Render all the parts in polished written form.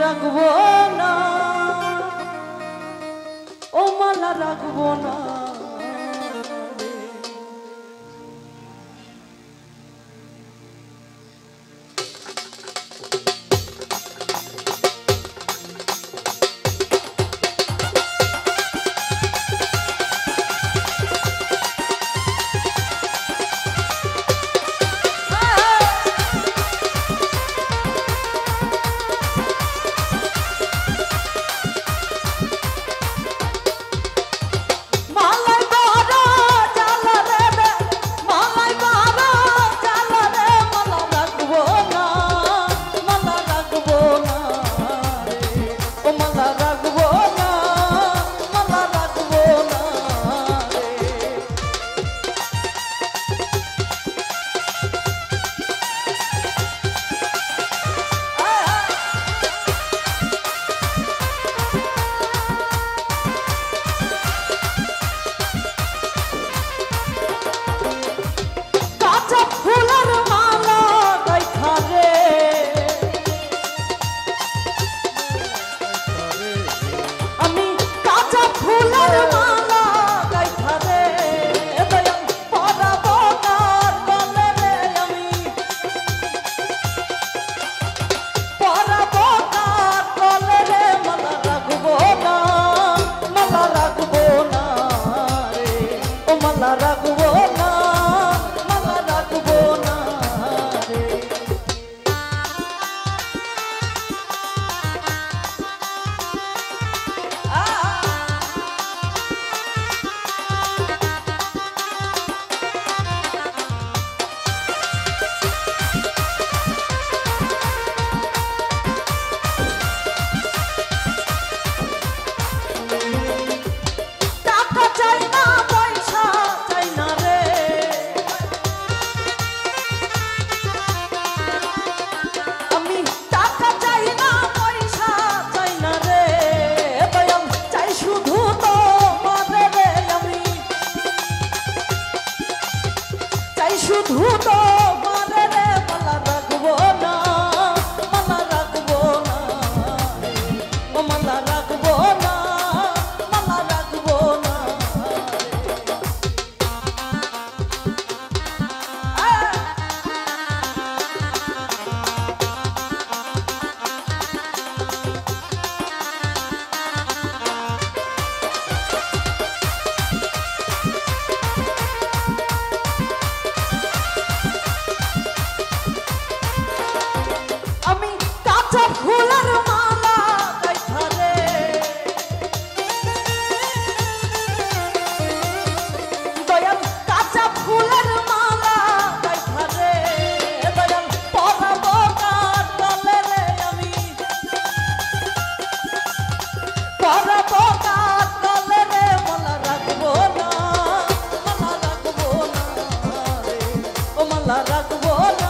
রাখবো না, ও মালা রাখবো না। শুধু তো মারে রে মালা রাখবো না, মালা রাখবো না, ও মালা রাখবো না, মালা রাখবো না। ফুলের মালা গাইথা রে, দয়াল কাঁচা ফুলের মালা গাইথা রে, দয়াল পরাবো কার গলে রে আমি, পরাবো কার গলে রে মালা রাখবো না, মালা রাখবো না রে, ও মালা রাখবো না।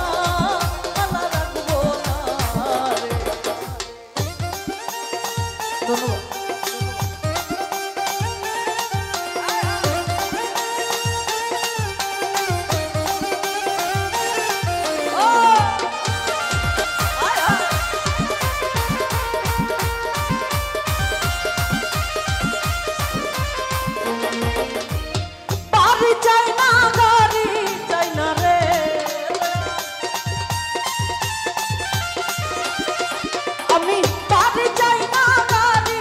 আমি বাড়ি চাই না গাড়ি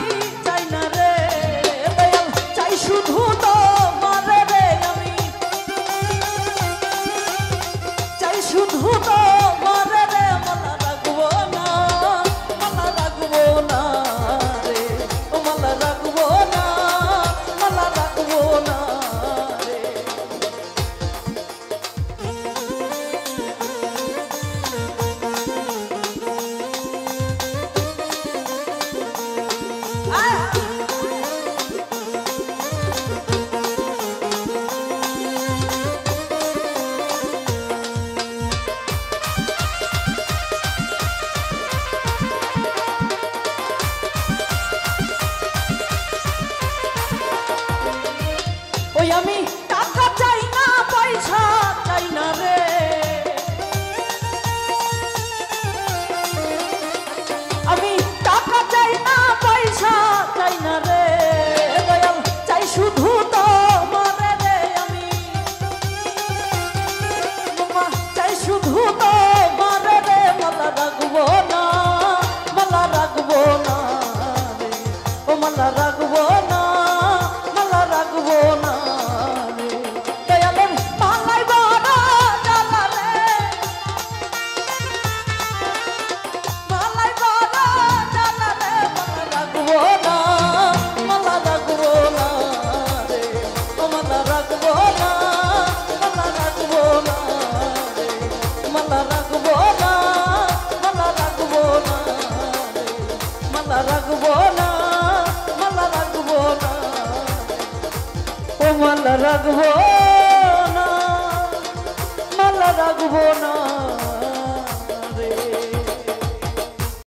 মালা রাখবো না, মালা রাখবো না।